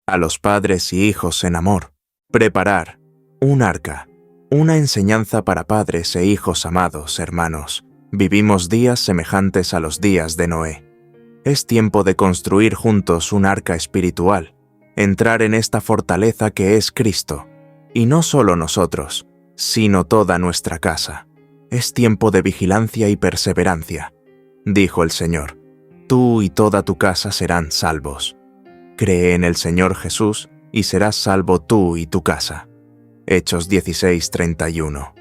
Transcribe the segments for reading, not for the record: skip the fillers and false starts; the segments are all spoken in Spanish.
a los padres y hijos en amor. Preparar un arca, una enseñanza para padres e hijos amados, hermanos. Vivimos días semejantes a los días de Noé. Es tiempo de construir juntos un arca espiritual, entrar en esta fortaleza que es Cristo, y no solo nosotros, sino toda nuestra casa. Es tiempo de vigilancia y perseverancia. Dijo el Señor: tú y toda tu casa serán salvos. Cree en el Señor Jesús y serás salvo tú y tu casa. Hechos 16:31.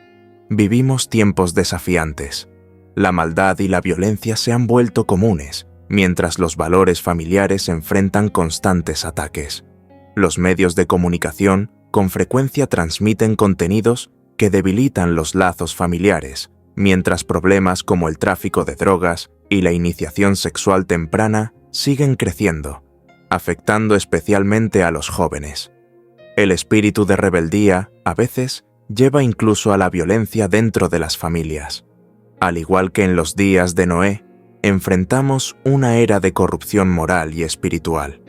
Vivimos tiempos desafiantes. La maldad y la violencia se han vuelto comunes, mientras los valores familiares enfrentan constantes ataques. Los medios de comunicación con frecuencia transmiten contenidos que debilitan los lazos familiares, mientras problemas como el tráfico de drogas y la iniciación sexual temprana siguen creciendo, afectando especialmente a los jóvenes. El espíritu de rebeldía, a veces, lleva incluso a la violencia dentro de las familias. Al igual que en los días de Noé, enfrentamos una era de corrupción moral y espiritual.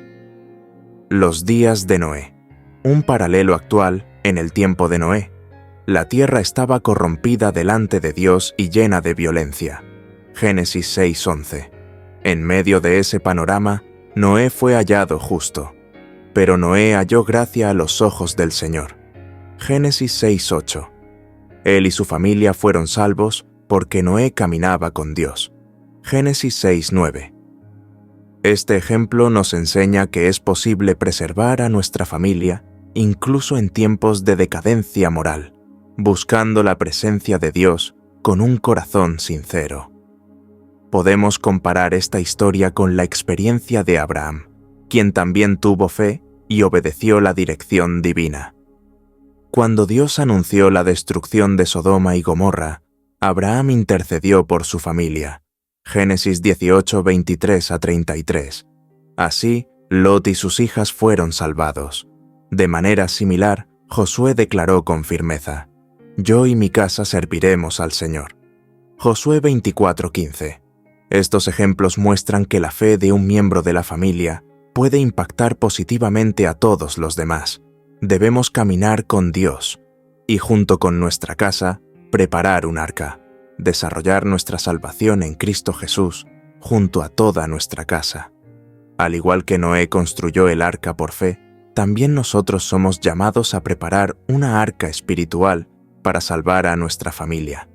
Los días de Noé. Un paralelo actual en el tiempo de Noé. La tierra estaba corrompida delante de Dios y llena de violencia. Génesis 6:11. En medio de ese panorama, Noé fue hallado justo. Pero Noé halló gracia a los ojos del Señor. Génesis 6:8. Él y su familia fueron salvos porque Noé caminaba con Dios. Génesis 6:9. Este ejemplo nos enseña que es posible preservar a nuestra familia incluso en tiempos de decadencia moral, buscando la presencia de Dios con un corazón sincero. Podemos comparar esta historia con la experiencia de Abraham, quien también tuvo fe y obedeció la dirección divina. Cuando Dios anunció la destrucción de Sodoma y Gomorra, Abraham intercedió por su familia. Génesis 18:23-33. Así, Lot y sus hijas fueron salvados. De manera similar, Josué declaró con firmeza: yo y mi casa serviremos al Señor. Josué 24:15. Estos ejemplos muestran que la fe de un miembro de la familia puede impactar positivamente a todos los demás. Debemos caminar con Dios y, junto con nuestra casa, preparar un arca, desarrollar nuestra salvación en Cristo Jesús junto a toda nuestra casa. Al igual que Noé construyó el arca por fe, también nosotros somos llamados a preparar una arca espiritual para salvar a nuestra familia.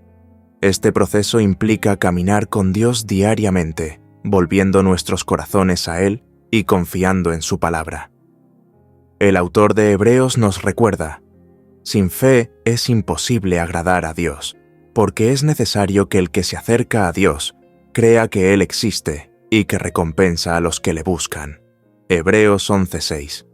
Este proceso implica caminar con Dios diariamente, volviendo nuestros corazones a Él y confiando en su palabra. El autor de Hebreos nos recuerda: sin fe es imposible agradar a Dios, porque es necesario que el que se acerca a Dios crea que Él existe y que recompensa a los que le buscan. Hebreos 11:6.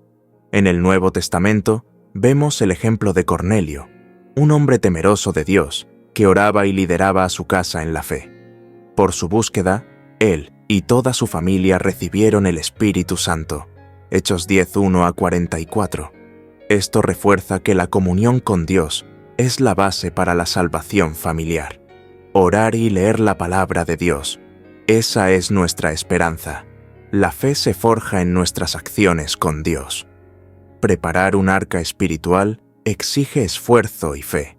En el Nuevo Testamento vemos el ejemplo de Cornelio, un hombre temeroso de Dios que oraba y lideraba a su casa en la fe. Por su búsqueda, él y toda su familia recibieron el Espíritu Santo. Hechos 10:1-44. Esto refuerza que la comunión con Dios es la base para la salvación familiar. Orar y leer la palabra de Dios. Esa es nuestra esperanza. La fe se forja en nuestras acciones con Dios. Preparar un arca espiritual exige esfuerzo y fe.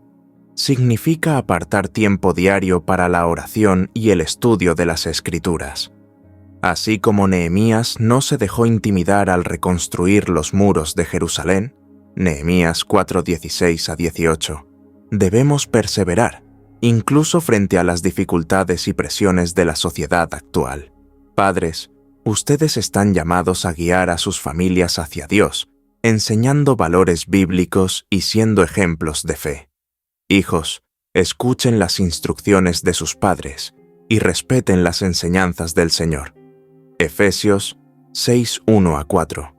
Significa apartar tiempo diario para la oración y el estudio de las Escrituras. Así como Nehemías no se dejó intimidar al reconstruir los muros de Jerusalén, Nehemías 4:16-18, debemos perseverar, incluso frente a las dificultades y presiones de la sociedad actual. Padres, ustedes están llamados a guiar a sus familias hacia Dios, enseñando valores bíblicos y siendo ejemplos de fe. Hijos, escuchen las instrucciones de sus padres y respeten las enseñanzas del Señor. Efesios 6:1-4.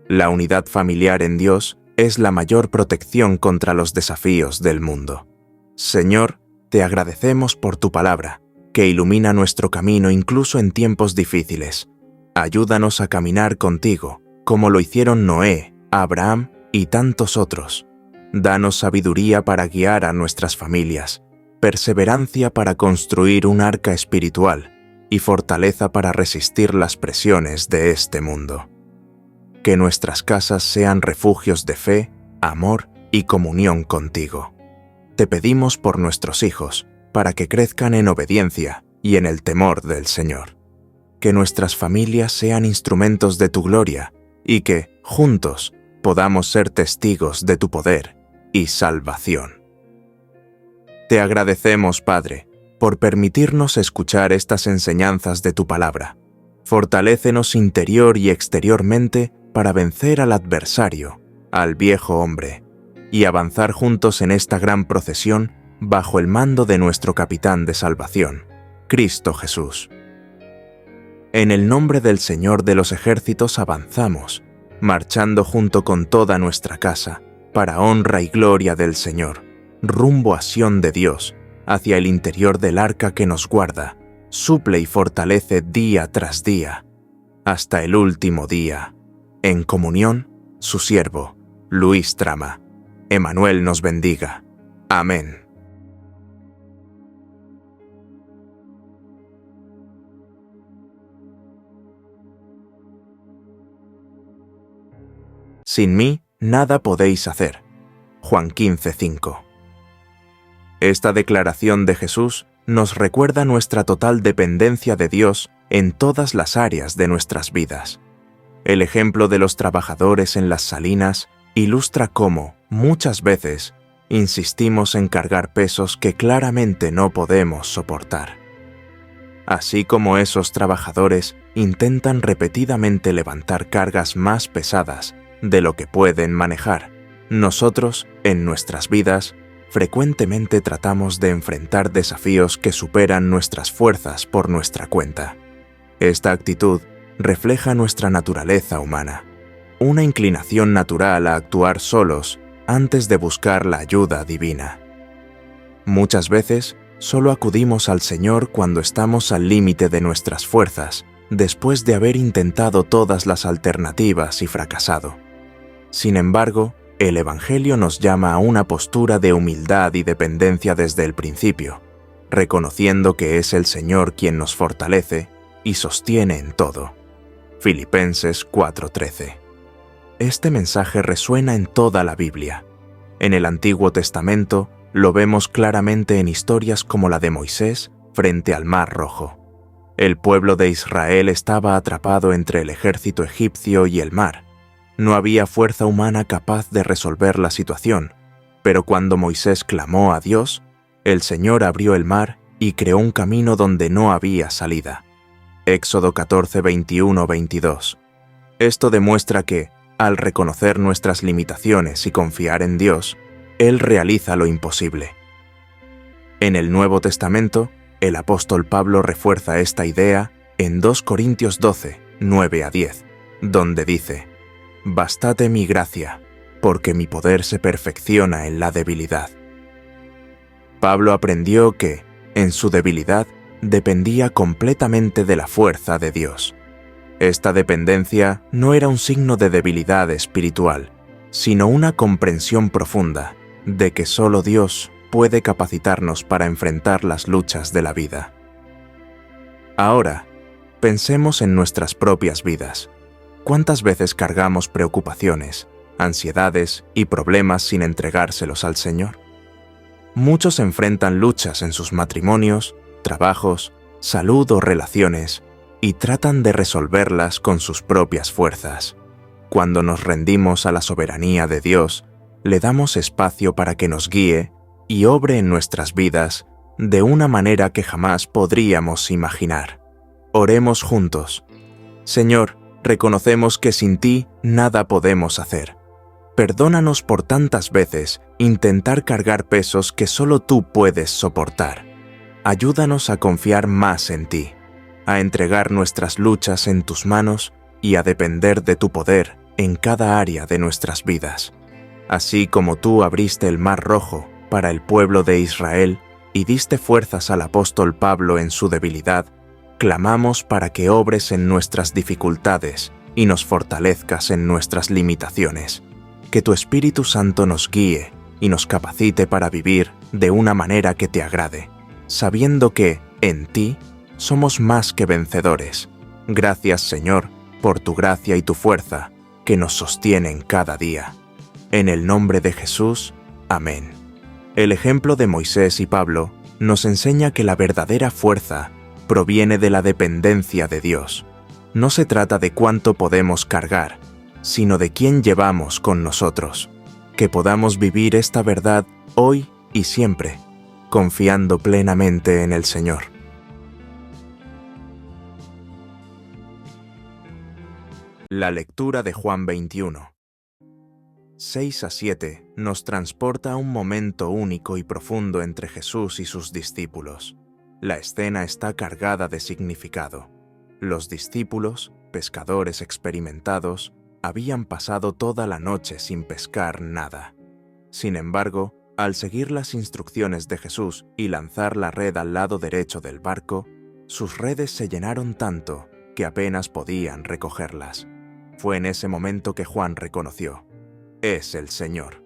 La unidad familiar en Dios es la mayor protección contra los desafíos del mundo. Señor, te agradecemos por tu palabra, que ilumina nuestro camino incluso en tiempos difíciles. Ayúdanos a caminar contigo, como lo hicieron Noé, Abraham y tantos otros. Danos sabiduría para guiar a nuestras familias, perseverancia para construir un arca espiritual y fortaleza para resistir las presiones de este mundo. que nuestras casas sean refugios de fe, amor y comunión contigo. Te pedimos por nuestros hijos, para que crezcan en obediencia y en el temor del Señor. Que nuestras familias sean instrumentos de tu gloria y que, juntos, podamos ser testigos de tu poder y salvación. Te agradecemos, Padre, por permitirnos escuchar estas enseñanzas de tu palabra. Fortalécenos interior y exteriormente para vencer al adversario, al viejo hombre, y avanzar juntos en esta gran procesión bajo el mando de nuestro capitán de salvación, Cristo Jesús. En el nombre del Señor de los ejércitos avanzamos, marchando junto con toda nuestra casa, para honra y gloria del Señor, rumbo a Sión de Dios, hacia el interior del arca que nos guarda, suple y fortalece día tras día, hasta el último día. En comunión, su siervo, Luis Trama. Emanuel nos bendiga. Amén. Sin mí, nada podéis hacer. Juan 15:5. Esta declaración de Jesús nos recuerda nuestra total dependencia de Dios en todas las áreas de nuestras vidas. El ejemplo de los trabajadores en las salinas ilustra cómo, muchas veces, insistimos en cargar pesos que claramente no podemos soportar. Así como esos trabajadores intentan repetidamente levantar cargas más pesadas de lo que pueden manejar, nosotros, en nuestras vidas, frecuentemente tratamos de enfrentar desafíos que superan nuestras fuerzas por nuestra cuenta. Esta actitud refleja nuestra naturaleza humana, una inclinación natural a actuar solos antes de buscar la ayuda divina. Muchas veces, solo acudimos al Señor cuando estamos al límite de nuestras fuerzas, después de haber intentado todas las alternativas y fracasado. Sin embargo, el Evangelio nos llama a una postura de humildad y dependencia desde el principio, reconociendo que es el Señor quien nos fortalece y sostiene en todo. Filipenses 4:13. Este mensaje resuena en toda la Biblia. En el Antiguo Testamento lo vemos claramente en historias como la de Moisés frente al Mar Rojo. El pueblo de Israel estaba atrapado entre el ejército egipcio y el mar. No había fuerza humana capaz de resolver la situación, pero cuando Moisés clamó a Dios, el Señor abrió el mar y creó un camino donde no había salida. Éxodo 14:21-22. Esto demuestra que, al reconocer nuestras limitaciones y confiar en Dios, Él realiza lo imposible. En el Nuevo Testamento, el apóstol Pablo refuerza esta idea en 2 Corintios 12, 9-10, donde dice: «Bástate mi gracia, porque mi poder se perfecciona en la debilidad». Pablo aprendió que, en su debilidad, dependía completamente de la fuerza de Dios. Esta dependencia no era un signo de debilidad espiritual, sino una comprensión profunda de que solo Dios puede capacitarnos para enfrentar las luchas de la vida. Ahora, pensemos en nuestras propias vidas. ¿Cuántas veces cargamos preocupaciones, ansiedades y problemas sin entregárselos al Señor? Muchos enfrentan luchas en sus matrimonios, trabajos, salud o relaciones y tratan de resolverlas con sus propias fuerzas. Cuando nos rendimos a la soberanía de Dios, le damos espacio para que nos guíe y obre en nuestras vidas de una manera que jamás podríamos imaginar. Oremos juntos. Señor, reconocemos que sin ti nada podemos hacer. Perdónanos por tantas veces intentar cargar pesos que solo tú puedes soportar. Ayúdanos a confiar más en ti, a entregar nuestras luchas en tus manos y a depender de tu poder en cada área de nuestras vidas. Así como tú abriste el Mar Rojo para el pueblo de Israel y diste fuerzas al apóstol Pablo en su debilidad, clamamos para que obres en nuestras dificultades y nos fortalezcas en nuestras limitaciones. Que tu Espíritu Santo nos guíe y nos capacite para vivir de una manera que te agrade, sabiendo que, en ti, somos más que vencedores. Gracias, Señor, por tu gracia y tu fuerza, que nos sostienen cada día. En el nombre de Jesús, amén. El ejemplo de Moisés y Pablo nos enseña que la verdadera fuerza proviene de la dependencia de Dios. No se trata de cuánto podemos cargar, sino de quién llevamos con nosotros. Que podamos vivir esta verdad hoy y siempre, confiando plenamente en el Señor. La lectura de Juan 21. 6-7 nos transporta a un momento único y profundo entre Jesús y sus discípulos. La escena está cargada de significado. Los discípulos, pescadores experimentados, habían pasado toda la noche sin pescar nada. Sin embargo, al seguir las instrucciones de Jesús y lanzar la red al lado derecho del barco, sus redes se llenaron tanto que apenas podían recogerlas. Fue en ese momento que Juan reconoció: es el Señor.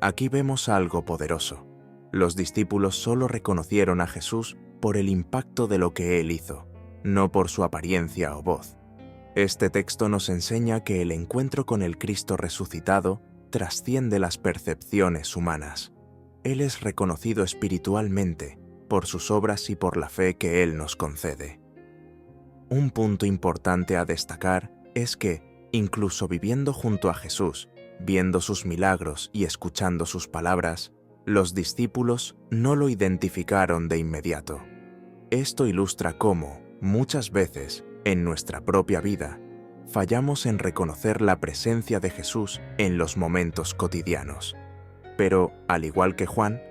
Aquí vemos algo poderoso. Los discípulos solo reconocieron a Jesús por el impacto de lo que Él hizo, no por su apariencia o voz. Este texto nos enseña que el encuentro con el Cristo resucitado trasciende las percepciones humanas. Él es reconocido espiritualmente por sus obras y por la fe que Él nos concede. Un punto importante a destacar es que, incluso viviendo junto a Jesús, viendo sus milagros y escuchando sus palabras, los discípulos no lo identificaron de inmediato. Esto ilustra cómo, muchas veces, en nuestra propia vida, fallamos en reconocer la presencia de Jesús en los momentos cotidianos. Pero, al igual que Juan,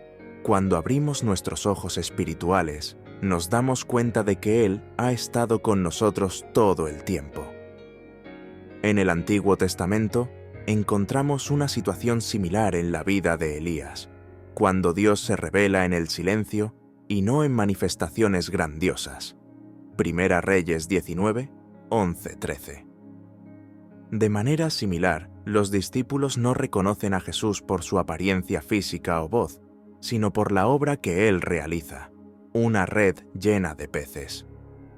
cuando abrimos nuestros ojos espirituales, nos damos cuenta de que Él ha estado con nosotros todo el tiempo. En el Antiguo Testamento, encontramos una situación similar en la vida de Elías, cuando Dios se revela en el silencio y no en manifestaciones grandiosas. Primera Reyes 19, 11-13. De manera similar, los discípulos no reconocen a Jesús por su apariencia física o voz, sino por la obra que Él realiza, una red llena de peces.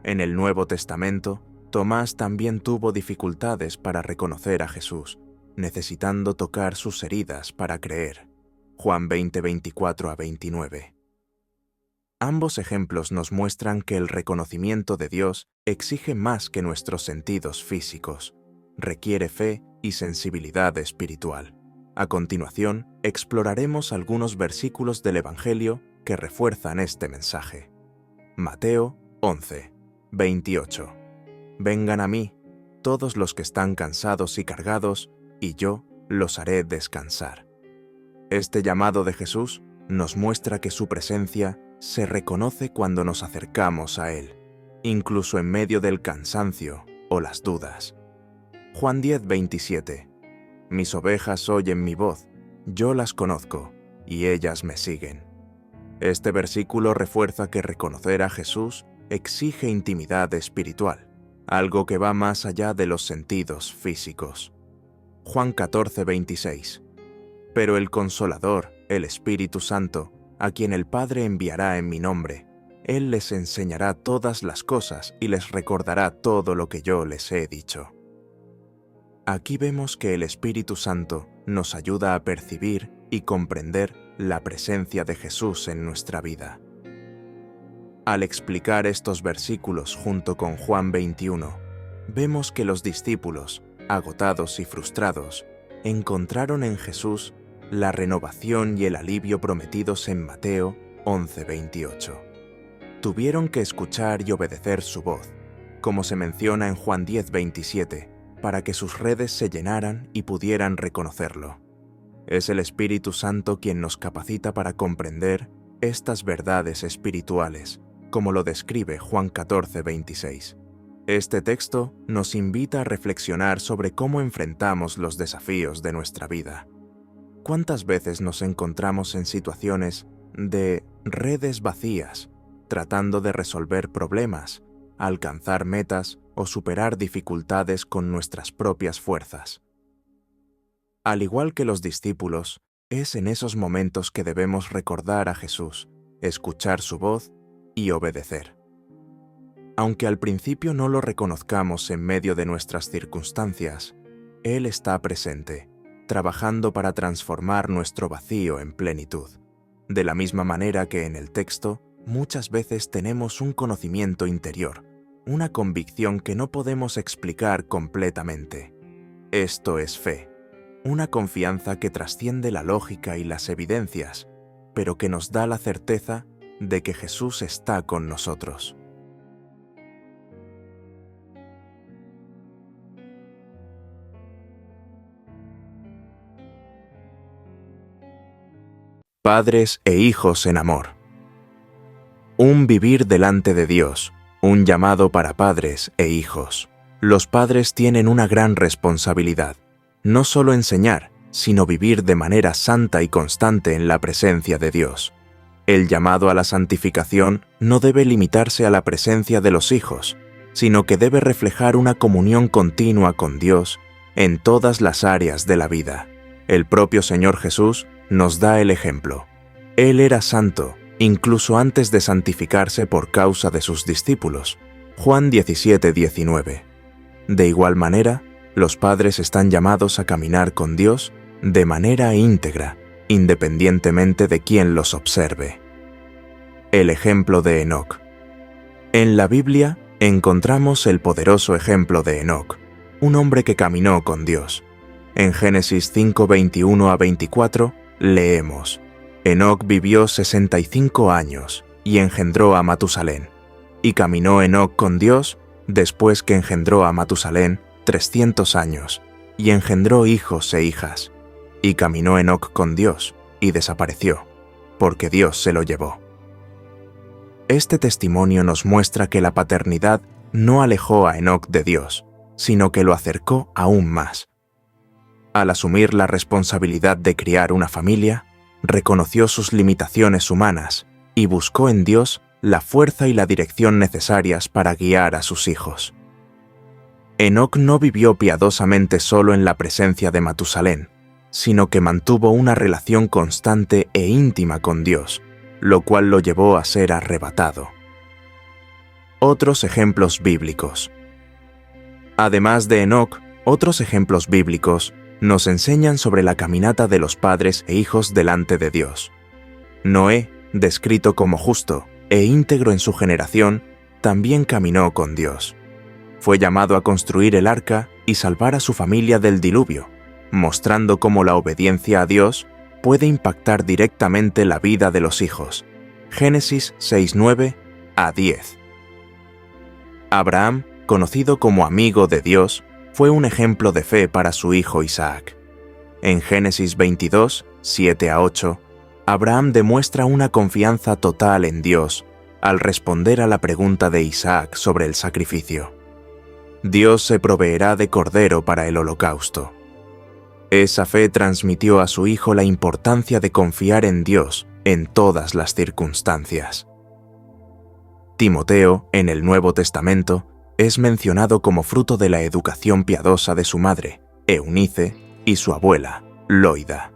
En el Nuevo Testamento, Tomás también tuvo dificultades para reconocer a Jesús, necesitando tocar sus heridas para creer. Juan 20, 24-29. Ambos ejemplos nos muestran que el reconocimiento de Dios exige más que nuestros sentidos físicos. Requiere fe y sensibilidad espiritual. A continuación, exploraremos algunos versículos del Evangelio que refuerzan este mensaje. Mateo 11, 28. Vengan a mí, todos los que están cansados y cargados, y yo los haré descansar. Este llamado de Jesús nos muestra que su presencia se reconoce cuando nos acercamos a Él, incluso en medio del cansancio o las dudas. Juan 10, 27. Mis ovejas oyen mi voz, yo las conozco, y ellas me siguen. Este versículo refuerza que reconocer a Jesús exige intimidad espiritual, algo que va más allá de los sentidos físicos. Juan 14, 26. Pero el Consolador, el Espíritu Santo, a quien el Padre enviará en mi nombre, Él les enseñará todas las cosas y les recordará todo lo que yo les he dicho. Aquí vemos que el Espíritu Santo nos ayuda a percibir y comprender la presencia de Jesús en nuestra vida. Al explicar estos versículos junto con Juan 21, vemos que los discípulos, agotados y frustrados, encontraron en Jesús la renovación y el alivio prometidos en Mateo 11:28. Tuvieron que escuchar y obedecer su voz, como se menciona en Juan 10:27, para que sus redes se llenaran y pudieran reconocerlo. Es el Espíritu Santo quien nos capacita para comprender estas verdades espirituales, como lo describe Juan 14:26. Este texto nos invita a reflexionar sobre cómo enfrentamos los desafíos de nuestra vida. ¿Cuántas veces nos encontramos en situaciones de redes vacías, tratando de resolver problemas, alcanzar metas o superar dificultades con nuestras propias fuerzas? Al igual que los discípulos, es en esos momentos que debemos recordar a Jesús, escuchar su voz y obedecer. Aunque al principio no lo reconozcamos en medio de nuestras circunstancias, Él está presente, trabajando para transformar nuestro vacío en plenitud. De la misma manera que en el texto, muchas veces tenemos un conocimiento interior, una convicción que no podemos explicar completamente. Esto es fe, una confianza que trasciende la lógica y las evidencias, pero que nos da la certeza de que Jesús está con nosotros. Padres e hijos en amor. Un vivir delante de Dios, un llamado para padres e hijos. Los padres tienen una gran responsabilidad, no solo enseñar, sino vivir de manera santa y constante en la presencia de Dios. El llamado a la santificación no debe limitarse a la presencia de los hijos, sino que debe reflejar una comunión continua con Dios en todas las áreas de la vida. El propio Señor Jesús nos da el ejemplo. Él era santo, incluso antes de santificarse por causa de sus discípulos. Juan 17:19. De igual manera, los padres están llamados a caminar con Dios de manera íntegra, independientemente de quién los observe. El ejemplo de Enoc. En la Biblia encontramos el poderoso ejemplo de Enoc, un hombre que caminó con Dios. En Génesis 5:21-24 leemos: Enoc vivió 65 años y engendró a Matusalén. Y caminó Enoc con Dios después que engendró a Matusalén 300 años, y engendró hijos e hijas. Y caminó Enoc con Dios, y desapareció, porque Dios se lo llevó. Este testimonio nos muestra que la paternidad no alejó a Enoc de Dios, sino que lo acercó aún más. Al asumir la responsabilidad de criar una familia, reconoció sus limitaciones humanas y buscó en Dios la fuerza y la dirección necesarias para guiar a sus hijos. Enoc no vivió piadosamente solo en la presencia de Matusalén, sino que mantuvo una relación constante e íntima con Dios, lo cual lo llevó a ser arrebatado. Otros ejemplos bíblicos. Además de Enoc, otros ejemplos bíblicos nos enseñan sobre la caminata de los padres e hijos delante de Dios. Noé, descrito como justo e íntegro en su generación, también caminó con Dios. Fue llamado a construir el arca y salvar a su familia del diluvio, mostrando cómo la obediencia a Dios puede impactar directamente la vida de los hijos. Génesis 6:9-10. Abraham, conocido como amigo de Dios, fue un ejemplo de fe para su hijo Isaac. En Génesis 22:7-8, Abraham demuestra una confianza total en Dios al responder a la pregunta de Isaac sobre el sacrificio. Dios se proveerá de cordero para el holocausto. Esa fe transmitió a su hijo la importancia de confiar en Dios en todas las circunstancias. Timoteo, en el Nuevo Testamento, es mencionado como fruto de la educación piadosa de su madre, Eunice, y su abuela, Loida.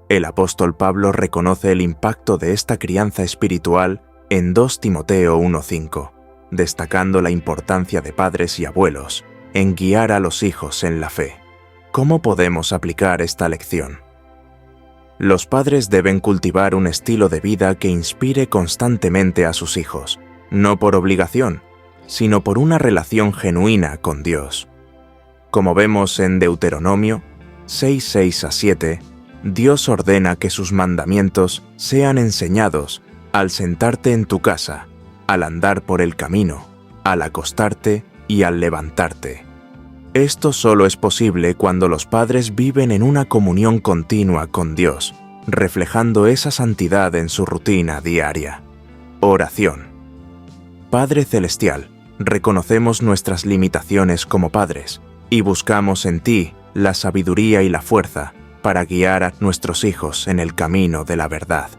El apóstol Pablo reconoce el impacto de esta crianza espiritual en 2 Timoteo 1:5, destacando la importancia de padres y abuelos en guiar a los hijos en la fe. ¿Cómo podemos aplicar esta lección? Los padres deben cultivar un estilo de vida que inspire constantemente a sus hijos, no por obligación, sino por una relación genuina con Dios. Como vemos en Deuteronomio 6:6-7, Dios ordena que sus mandamientos sean enseñados al sentarte en tu casa, al andar por el camino, al acostarte y al levantarte. Esto solo es posible cuando los padres viven en una comunión continua con Dios, reflejando esa santidad en su rutina diaria. Oración. Padre Celestial, reconocemos nuestras limitaciones como padres y buscamos en ti la sabiduría y la fuerza para guiar a nuestros hijos en el camino de la verdad.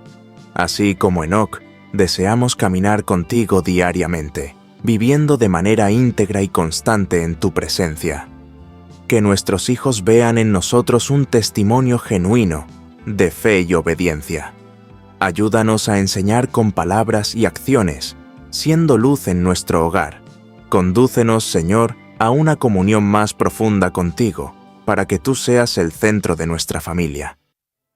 Así como Enoc, deseamos caminar contigo diariamente, viviendo de manera íntegra y constante en tu presencia. Que nuestros hijos vean en nosotros un testimonio genuino de fe y obediencia. Ayúdanos a enseñar con palabras y acciones, siendo luz en nuestro hogar. Condúcenos, Señor, a una comunión más profunda contigo, para que tú seas el centro de nuestra familia.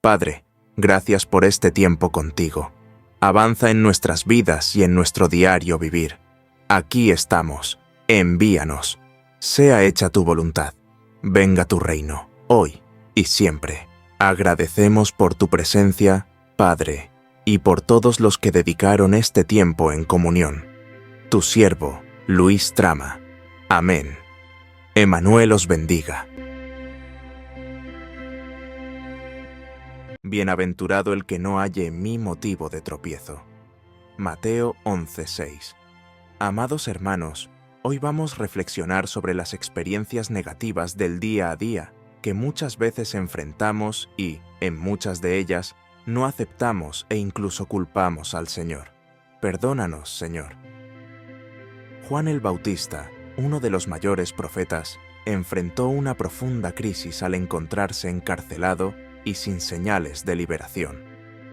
Padre, gracias por este tiempo contigo. Avanza en nuestras vidas y en nuestro diario vivir. Aquí estamos. Envíanos. Sea hecha tu voluntad. Venga tu reino, hoy y siempre. Agradecemos por tu presencia, Padre, y por todos los que dedicaron este tiempo en comunión. Tu siervo, Luis Trama. Amén. Emanuel os bendiga. Bienaventurado el que no halle en mí motivo de tropiezo. Mateo 11:6. Amados hermanos, hoy vamos a reflexionar sobre las experiencias negativas del día a día que muchas veces enfrentamos y, en muchas de ellas, no aceptamos e incluso culpamos al Señor. Perdónanos, Señor. Juan el Bautista, uno de los mayores profetas, enfrentó una profunda crisis al encontrarse encarcelado y sin señales de liberación.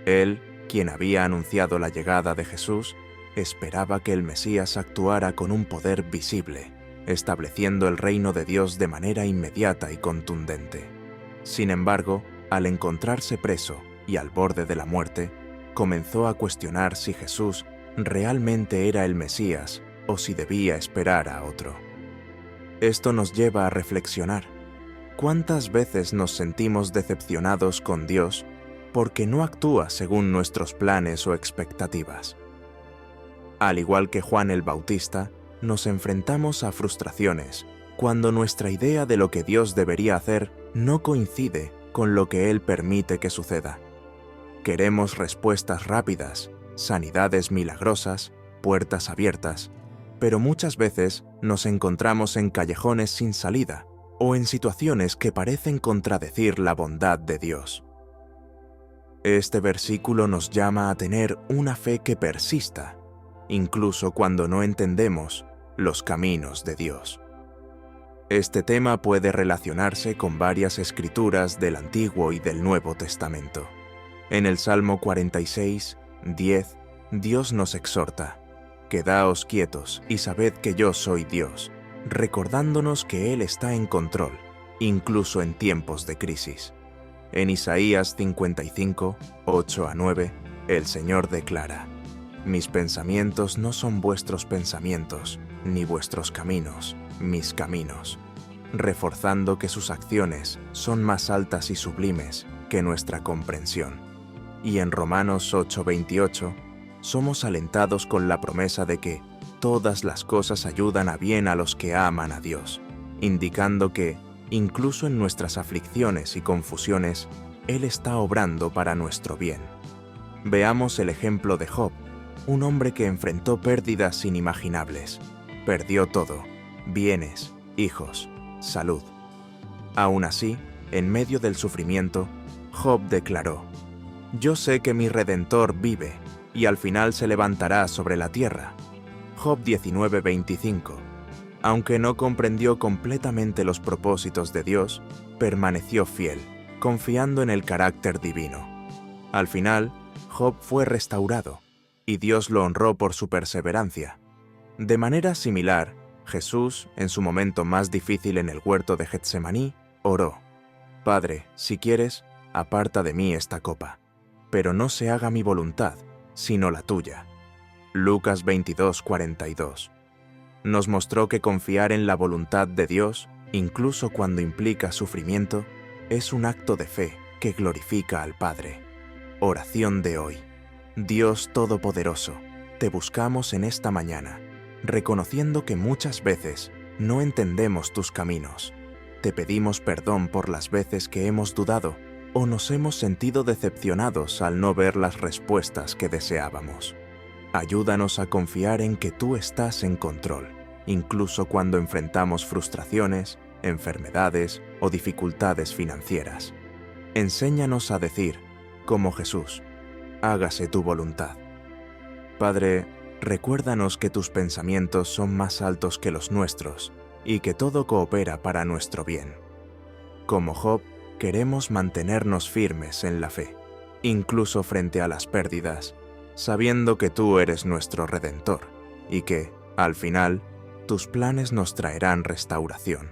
Él, quien había anunciado la llegada de Jesús, esperaba que el Mesías actuara con un poder visible, estableciendo el reino de Dios de manera inmediata y contundente. Sin embargo, al encontrarse preso y al borde de la muerte, comenzó a cuestionar si Jesús realmente era el Mesías o si debía esperar a otro. Esto nos lleva a reflexionar. ¿Cuántas veces nos sentimos decepcionados con Dios porque no actúa según nuestros planes o expectativas? Al igual que Juan el Bautista, nos enfrentamos a frustraciones cuando nuestra idea de lo que Dios debería hacer no coincide con lo que Él permite que suceda. Queremos respuestas rápidas, sanidades milagrosas, puertas abiertas, pero muchas veces nos encontramos en callejones sin salida o en situaciones que parecen contradecir la bondad de Dios. Este versículo nos llama a tener una fe que persista, incluso cuando no entendemos los caminos de Dios. Este tema puede relacionarse con varias escrituras del Antiguo y del Nuevo Testamento. En el Salmo 46:10, Dios nos exhorta: «Quedaos quietos y sabed que yo soy Dios», recordándonos que Él está en control, incluso en tiempos de crisis. En Isaías 55:8-9, el Señor declara: «Mis pensamientos no son vuestros pensamientos, ni vuestros caminos, mis caminos», reforzando que sus acciones son más altas y sublimes que nuestra comprensión. Y en Romanos 8:28, somos alentados con la promesa de que todas las cosas ayudan a bien a los que aman a Dios, indicando que, incluso en nuestras aflicciones y confusiones, Él está obrando para nuestro bien. Veamos el ejemplo de Job, un hombre que enfrentó pérdidas inimaginables. Perdió todo: bienes, hijos, salud. Aún así, en medio del sufrimiento, Job declaró: «Yo sé que mi Redentor vive, y al final se levantará sobre la tierra». Job 19:25. Aunque no comprendió completamente los propósitos de Dios, permaneció fiel, confiando en el carácter divino. Al final, Job fue restaurado, y Dios lo honró por su perseverancia. De manera similar, Jesús, en su momento más difícil en el huerto de Getsemaní, oró: «Padre, si quieres, aparta de mí esta copa, pero no se haga mi voluntad, sino la tuya». Lucas 22:42. Nos mostró que confiar en la voluntad de Dios, incluso cuando implica sufrimiento, es un acto de fe que glorifica al Padre. Oración de hoy. Dios Todopoderoso, te buscamos en esta mañana, reconociendo que muchas veces no entendemos tus caminos. Te pedimos perdón por las veces que hemos dudado o nos hemos sentido decepcionados al no ver las respuestas que deseábamos. Ayúdanos a confiar en que tú estás en control, incluso cuando enfrentamos frustraciones, enfermedades o dificultades financieras. Enséñanos a decir, como Jesús: «Hágase tu voluntad». Padre, recuérdanos que tus pensamientos son más altos que los nuestros y que todo coopera para nuestro bien. Como Job, queremos mantenernos firmes en la fe, incluso frente a las pérdidas, sabiendo que tú eres nuestro Redentor y que, al final, tus planes nos traerán restauración.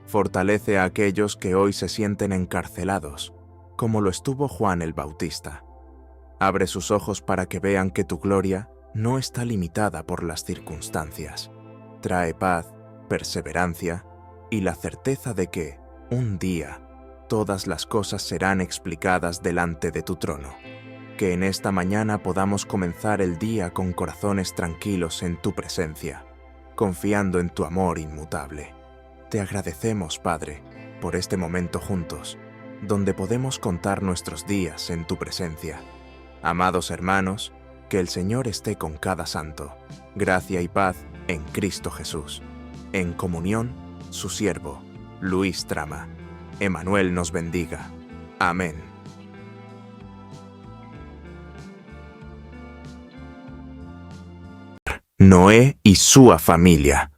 Fortalece a aquellos que hoy se sienten encarcelados, como lo estuvo Juan el Bautista. Abre sus ojos para que vean que tu gloria no está limitada por las circunstancias. Trae paz, perseverancia y la certeza de que, un día, todas las cosas serán explicadas delante de tu trono. Que en esta mañana podamos comenzar el día con corazones tranquilos en tu presencia, confiando en tu amor inmutable. Te agradecemos, Padre, por este momento juntos, donde podemos contar nuestros días en tu presencia. Amados hermanos, que el Señor esté con cada santo. Gracia y paz en Cristo Jesús. En comunión, su siervo, Luis Trama. Emmanuel nos bendiga. Amén. Noé y su familia.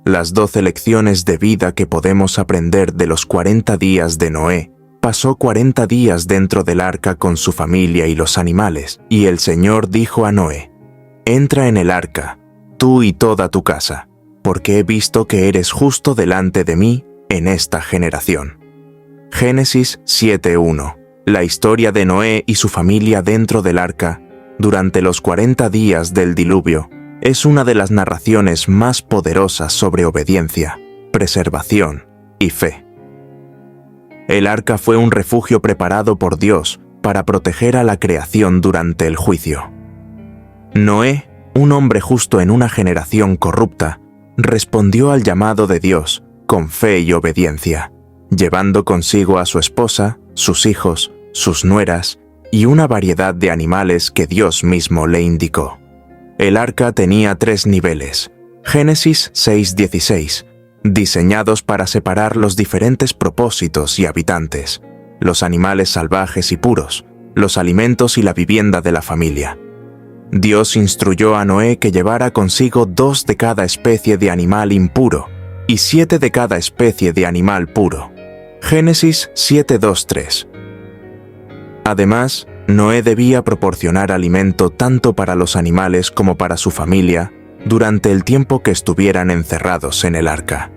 Las 12 lecciones de vida que podemos aprender de los 40 días de Noé. Pasó 40 días dentro del arca con su familia y los animales, y el Señor dijo a Noé: entra en el arca, tú y toda tu casa, porque he visto que eres justo delante de mí en esta generación. Génesis 7:1. La historia de Noé y su familia dentro del arca durante los 40 días del diluvio es una de las narraciones más poderosas sobre obediencia, preservación y fe. El arca fue un refugio preparado por Dios para proteger a la creación durante el juicio. Noé, un hombre justo en una generación corrupta, respondió al llamado de Dios con fe y obediencia, llevando consigo a su esposa, sus hijos, sus nueras y una variedad de animales que Dios mismo le indicó. El arca tenía 3 niveles, Génesis 6:16, diseñados para separar los diferentes propósitos y habitantes, los animales salvajes y puros, los alimentos y la vivienda de la familia. Dios instruyó a Noé que llevara consigo 2 de cada especie de animal impuro y 7 de cada especie de animal puro. Génesis 7:2-3. Además, Noé debía proporcionar alimento tanto para los animales como para su familia durante el tiempo que estuvieran encerrados en el arca.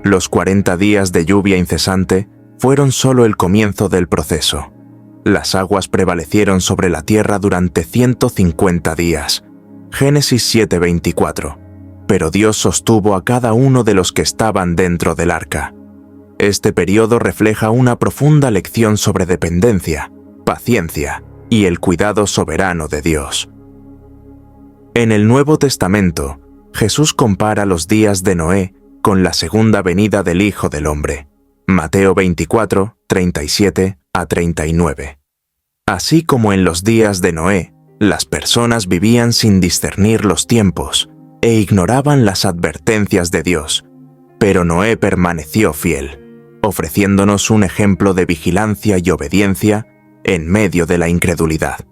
Los 40 días de lluvia incesante fueron solo el comienzo del proceso. Las aguas prevalecieron sobre la tierra durante 150 días. Génesis 7:24. Pero Dios sostuvo a cada uno de los que estaban dentro del arca. Este periodo refleja una profunda lección sobre dependencia, paciencia y el cuidado soberano de Dios. En el Nuevo Testamento, Jesús compara los días de Noé con la segunda venida del Hijo del Hombre. Mateo 24, 37-39. Así como en los días de Noé, las personas vivían sin discernir los tiempos e ignoraban las advertencias de Dios, pero Noé permaneció fiel, ofreciéndonos un ejemplo de vigilancia y obediencia en medio de la incredulidad.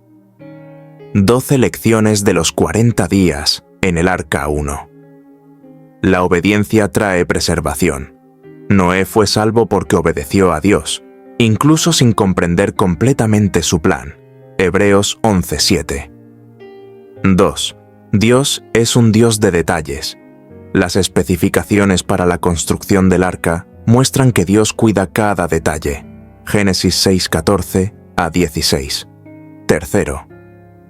12 lecciones de los 40 días en el Arca 1. La obediencia trae preservación. Noé fue salvo porque obedeció a Dios, incluso sin comprender completamente su plan. Hebreos 11:7. 2. Dios es un Dios de detalles. Las especificaciones para la construcción del arca muestran que Dios cuida cada detalle. Génesis 6:14-16. Tercero,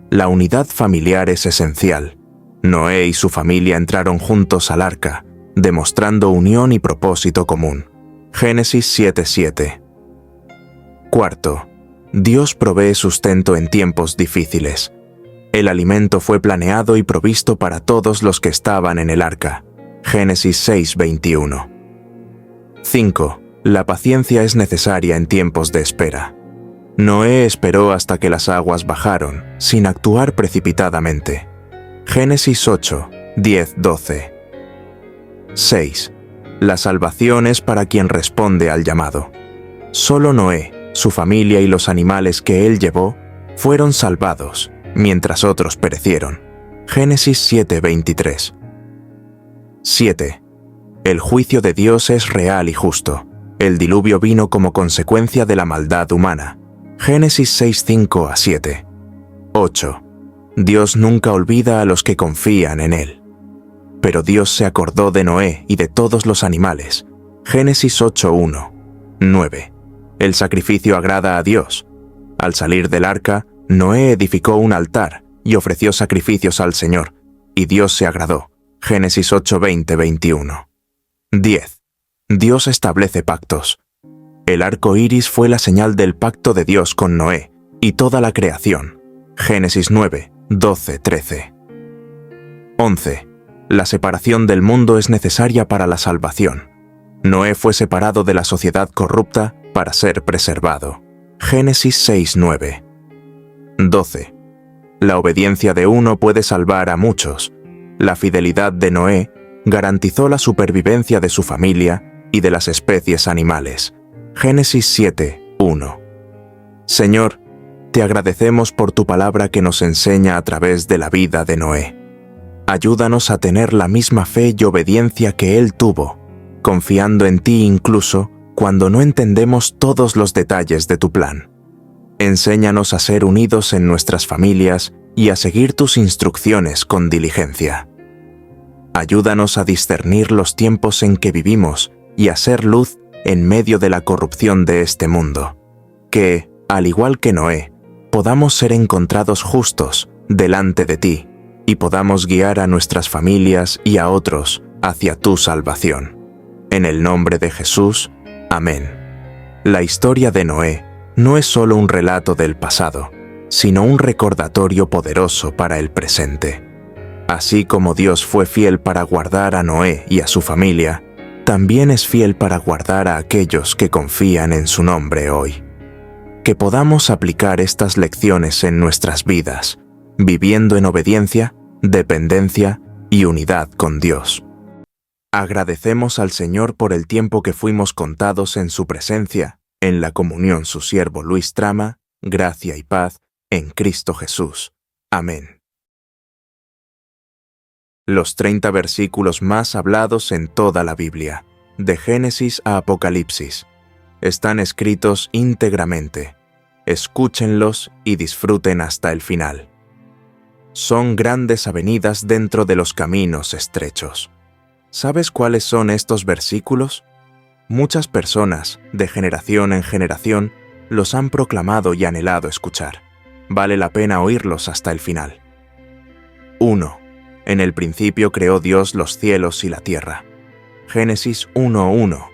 la unidad familiar es esencial. Noé y su familia entraron juntos al arca, demostrando unión y propósito común. Génesis 7:7. Cuarto, Dios provee sustento en tiempos difíciles. El alimento fue planeado y provisto para todos los que estaban en el arca. Génesis 6:21. 5. La paciencia es necesaria en tiempos de espera. Noé esperó hasta que las aguas bajaron, sin actuar precipitadamente. Génesis 8:10-12. 6. La salvación es para quien responde al llamado. Solo Noé, su familia y los animales que él llevó fueron salvados, mientras otros perecieron. Génesis 7:23. 7. El juicio de Dios es real y justo. El diluvio vino como consecuencia de la maldad humana. Génesis 6:5-7. 8. Dios nunca olvida a los que confían en Él. Pero Dios se acordó de Noé y de todos los animales. Génesis 8:1. 9. El sacrificio agrada a Dios. Al salir del arca, Noé edificó un altar y ofreció sacrificios al Señor, y Dios se agradó. Génesis 8:20-21. 10. Dios establece pactos. El arco iris fue la señal del pacto de Dios con Noé y toda la creación. Génesis 9:12-13. 11. La separación del mundo es necesaria para la salvación. Noé fue separado de la sociedad corrupta para ser preservado. Génesis 6:9. 12. La obediencia de uno puede salvar a muchos. La fidelidad de Noé garantizó la supervivencia de su familia y de las especies animales. Génesis 7:1. Señor, te agradecemos por tu palabra que nos enseña a través de la vida de Noé. Ayúdanos a tener la misma fe y obediencia que él tuvo, confiando en ti incluso cuando no entendemos todos los detalles de tu plan. Enséñanos a ser unidos en nuestras familias y a seguir tus instrucciones con diligencia. Ayúdanos a discernir los tiempos en que vivimos y a ser luz en medio de la corrupción de este mundo. Que, al igual que Noé, podamos ser encontrados justos delante de ti y podamos guiar a nuestras familias y a otros hacia tu salvación. En el nombre de Jesús, amén. La historia de Noé no es solo un relato del pasado, sino un recordatorio poderoso para el presente. Así como Dios fue fiel para guardar a Noé y a su familia, también es fiel para guardar a aquellos que confían en su nombre hoy. Que podamos aplicar estas lecciones en nuestras vidas, viviendo en obediencia, dependencia y unidad con Dios. Agradecemos al Señor por el tiempo que fuimos contados en su presencia, en la comunión su siervo Luis Trama, gracia y paz en Cristo Jesús. Amén. Los 30 versículos más hablados en toda la Biblia, de Génesis a Apocalipsis, están escritos íntegramente. Escúchenlos y disfruten hasta el final. Son grandes avenidas dentro de los caminos estrechos. ¿Sabes cuáles son estos versículos? Muchas personas, de generación en generación, los han proclamado y anhelado escuchar. Vale la pena oírlos hasta el final. 1. En el principio creó Dios los cielos y la tierra. Génesis 1:1.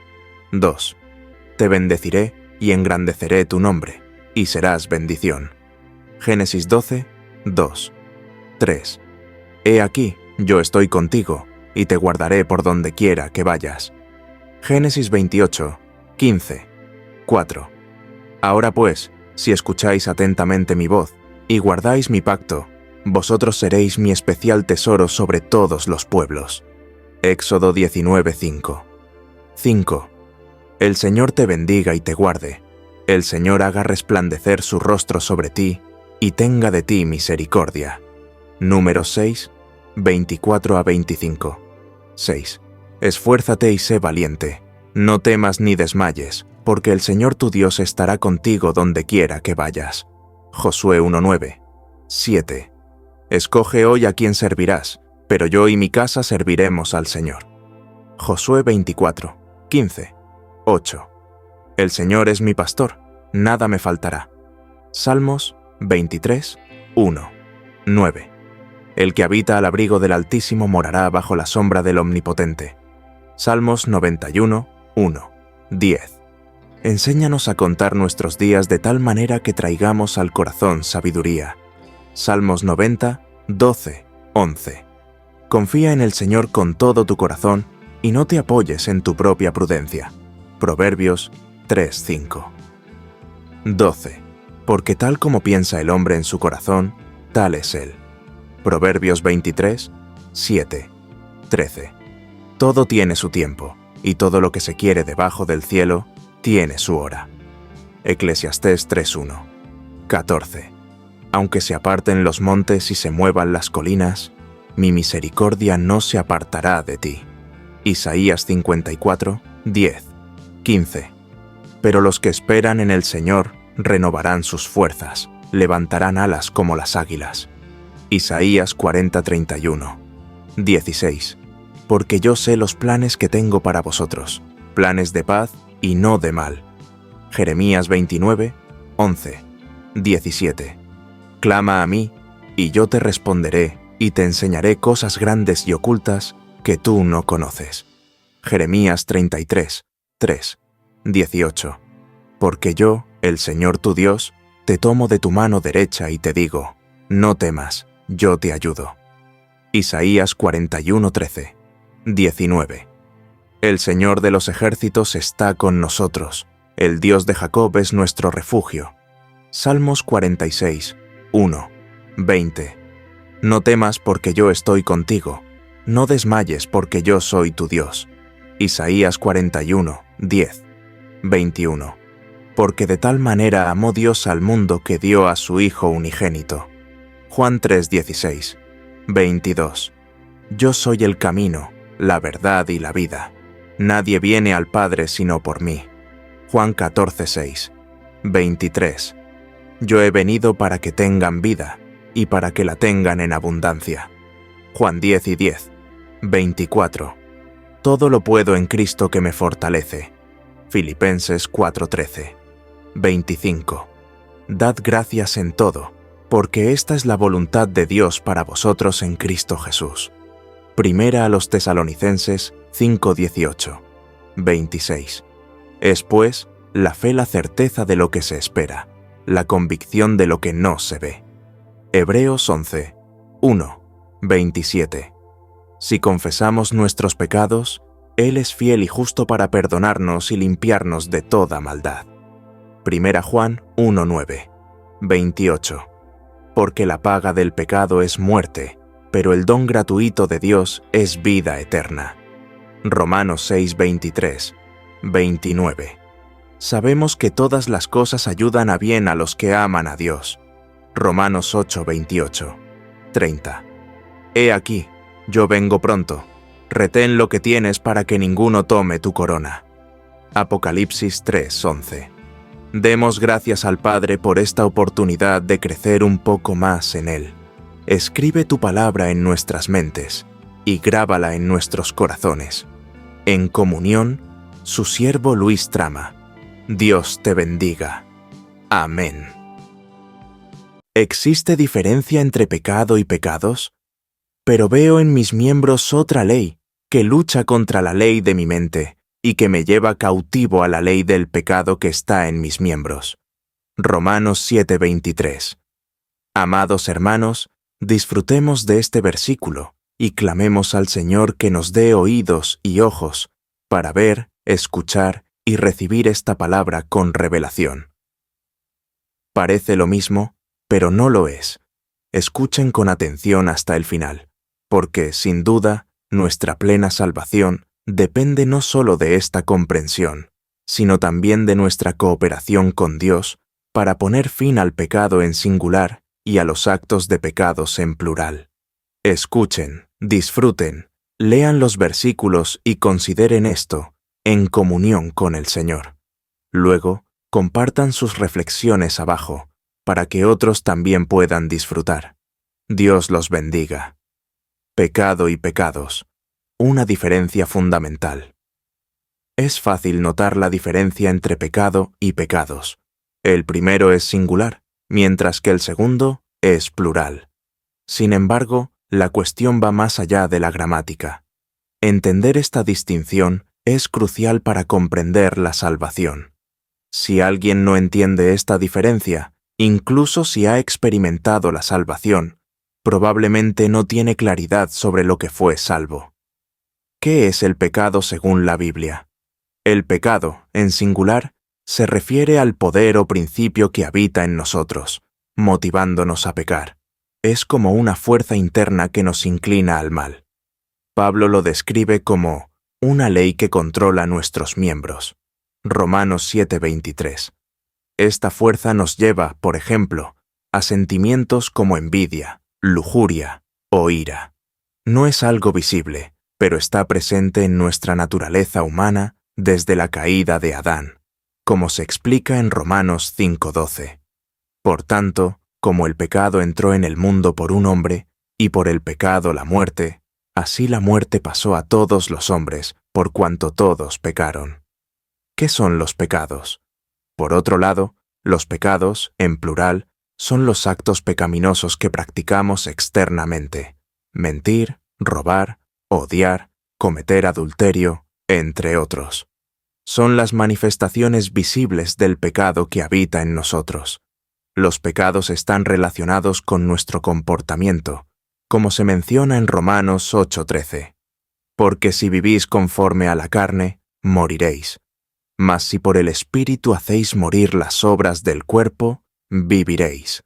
2. Te bendeciré y engrandeceré tu nombre, y serás bendición. Génesis 12:2. 3. He aquí, yo estoy contigo, y te guardaré por donde quiera que vayas. Génesis 28:15. 4. Ahora pues, si escucháis atentamente mi voz, y guardáis mi pacto, vosotros seréis mi especial tesoro sobre todos los pueblos. Éxodo 19:5. 5. El Señor te bendiga y te guarde. El Señor haga resplandecer su rostro sobre ti, y tenga de ti misericordia. Números 6, 24-25. 6. Esfuérzate y sé valiente. No temas ni desmayes, porque el Señor tu Dios estará contigo donde quiera que vayas. Josué 1:9. 7. Escoge hoy a quién servirás, pero yo y mi casa serviremos al Señor. Josué 24:15. 8. El Señor es mi pastor, nada me faltará. Salmos 23:1. 9. El que habita al abrigo del Altísimo morará bajo la sombra del Omnipotente. Salmos 91:1. 10. Enséñanos a contar nuestros días de tal manera que traigamos al corazón sabiduría. Salmos 90:12-11. Confía en el Señor con todo tu corazón y no te apoyes en tu propia prudencia. Proverbios 3:5. 12. Porque tal como piensa el hombre en su corazón, tal es él. Proverbios 23:7-13. Todo tiene su tiempo, y todo lo que se quiere debajo del cielo tiene su hora. Eclesiastés 3:1. 14. Aunque se aparten los montes y se muevan las colinas, mi misericordia no se apartará de ti. Isaías 54:10-15. Pero los que esperan en el Señor renovarán sus fuerzas, levantarán alas como las águilas. Isaías 40:31. 16. porque yo sé los planes que tengo para vosotros, planes de paz y no de mal. Jeremías 29, 11, 17. Clama a mí, y yo te responderé, y te enseñaré cosas grandes y ocultas que tú no conoces. Jeremías 33, 3, 18. Porque yo, el Señor tu Dios, te tomo de tu mano derecha y te digo, no temas, yo te ayudo. Isaías 41, 13, 19. El Señor de los ejércitos está con nosotros, el Dios de Jacob es nuestro refugio. Salmos 46, 1, 20. No temas porque yo estoy contigo, no desmayes porque yo soy tu Dios. Isaías 41, 10, 21. Porque de tal manera amó Dios al mundo que dio a su Hijo unigénito. Juan 3, 16, 22. Yo soy el camino, la verdad y la vida. Nadie viene al Padre sino por mí. Juan 14, 6, 23. Yo he venido para que tengan vida, y para que la tengan en abundancia. Juan 10 y 10, 24. Todo lo puedo en Cristo que me fortalece. Filipenses 4:13, 25. Dad gracias en todo, porque esta es la voluntad de Dios para vosotros en Cristo Jesús. Primera a los Tesalonicenses 5:18, 26. Es pues la fe la certeza de lo que se espera, la convicción de lo que no se ve. Hebreos 11, 1, 27. Si confesamos nuestros pecados, Él es fiel y justo para perdonarnos y limpiarnos de toda maldad. Primera Juan 1, 9, 28. Porque la paga del pecado es muerte, pero el don gratuito de Dios es vida eterna. Romanos 6, 23, 29. Sabemos que todas las cosas ayudan a bien a los que aman a Dios. Romanos 8, 28, 30. He aquí, yo vengo pronto. Retén lo que tienes para que ninguno tome tu corona. Apocalipsis 3, 11. Demos gracias al Padre por esta oportunidad de crecer un poco más en Él. Escribe tu palabra en nuestras mentes y grábala en nuestros corazones. En comunión, su siervo Luis Trama. Dios te bendiga. Amén. ¿Existe diferencia entre pecado y pecados? Pero veo en mis miembros otra ley, que lucha contra la ley de mi mente, y que me lleva cautivo a la ley del pecado que está en mis miembros. Romanos 7:23. Amados hermanos, disfrutemos de este versículo, y clamemos al Señor que nos dé oídos y ojos, para ver, escuchar y recibir esta palabra con revelación. Parece lo mismo, pero no lo es. Escuchen con atención hasta el final, porque, sin duda, nuestra plena salvación depende no solo de esta comprensión, sino también de nuestra cooperación con Dios para poner fin al pecado en singular y a los actos de pecados en plural. Escuchen, disfruten, lean los versículos y consideren esto en comunión con el Señor. Luego, compartan sus reflexiones abajo, para que otros también puedan disfrutar. Dios los bendiga. Pecado y pecados. Una diferencia fundamental. Es fácil notar la diferencia entre pecado y pecados. El primero es singular, mientras que el segundo es plural. Sin embargo, la cuestión va más allá de la gramática. Entender esta distinción es crucial para comprender la salvación. Si alguien no entiende esta diferencia, incluso si ha experimentado la salvación, probablemente no tiene claridad sobre lo que fue salvo. ¿Qué es el pecado según la Biblia? El pecado, en singular, se refiere al poder o principio que habita en nosotros, motivándonos a pecar. Es como una fuerza interna que nos inclina al mal. Pablo lo describe como una ley que controla nuestros miembros. Romanos 7:23. Esta fuerza nos lleva, por ejemplo, a sentimientos como envidia, lujuria o ira. No es algo visible, pero está presente en nuestra naturaleza humana desde la caída de Adán, como se explica en Romanos 5:12. Por tanto, como el pecado entró en el mundo por un hombre, y por el pecado la muerte, Así la muerte pasó a todos los hombres, por cuanto todos pecaron. ¿Qué son los pecados? Por otro lado, los pecados, en plural, son los actos pecaminosos que practicamos externamente: mentir, robar, odiar, cometer adulterio, entre otros. Son las manifestaciones visibles del pecado que habita en nosotros. Los pecados están relacionados con nuestro comportamiento, como se menciona en Romanos 8:13. Porque si vivís conforme a la carne, moriréis. Mas si por el Espíritu hacéis morir las obras del cuerpo, viviréis.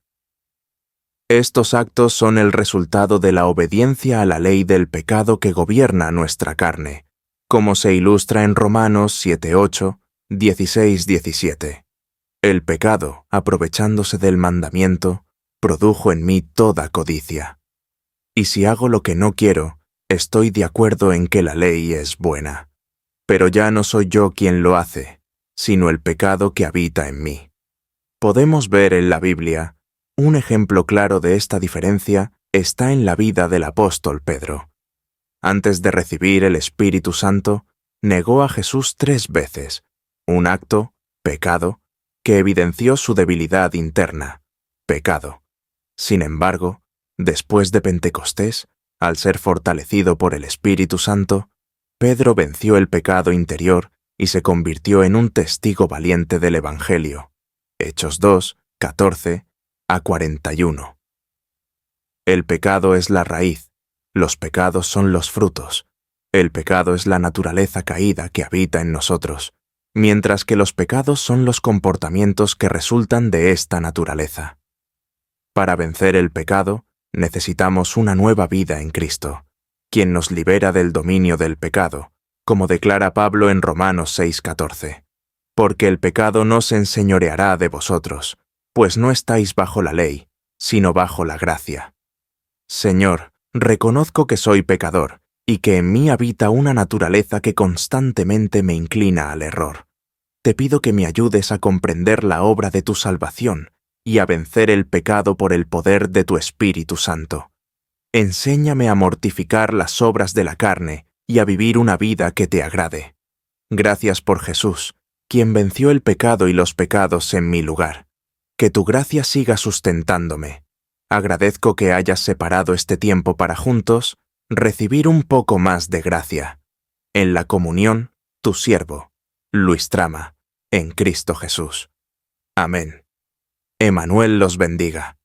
Estos actos son el resultado de la obediencia a la ley del pecado que gobierna nuestra carne, como se ilustra en Romanos 7:8, 16:17. El pecado, aprovechándose del mandamiento, produjo en mí toda codicia. Y si hago lo que no quiero, estoy de acuerdo en que la ley es buena. Pero ya no soy yo quien lo hace, sino el pecado que habita en mí. Podemos ver en la Biblia un ejemplo claro de esta diferencia está en la vida del apóstol Pedro. Antes de recibir el Espíritu Santo, negó a Jesús 3 veces, un acto, pecado, que evidenció su debilidad interna, pecado. Sin embargo, después de Pentecostés, al ser fortalecido por el Espíritu Santo, Pedro venció el pecado interior y se convirtió en un testigo valiente del Evangelio. Hechos 2, 14 a 41. El pecado es la raíz, los pecados son los frutos. El pecado es la naturaleza caída que habita en nosotros, mientras que los pecados son los comportamientos que resultan de esta naturaleza. Para vencer el pecado, necesitamos una nueva vida en Cristo, quien nos libera del dominio del pecado, como declara Pablo en Romanos 6:14. Porque el pecado no se enseñoreará de vosotros, pues no estáis bajo la ley, sino bajo la gracia. Señor, reconozco que soy pecador, y que en mí habita una naturaleza que constantemente me inclina al error. Te pido que me ayudes a comprender la obra de tu salvación y a vencer el pecado por el poder de tu Espíritu Santo. Enséñame a mortificar las obras de la carne y a vivir una vida que te agrade. Gracias por Jesús, quien venció el pecado y los pecados en mi lugar. Que tu gracia siga sustentándome. Agradezco que hayas separado este tiempo para juntos recibir un poco más de gracia. En la comunión, tu siervo, Luis Trama, en Cristo Jesús. Amén. Emmanuel los bendiga.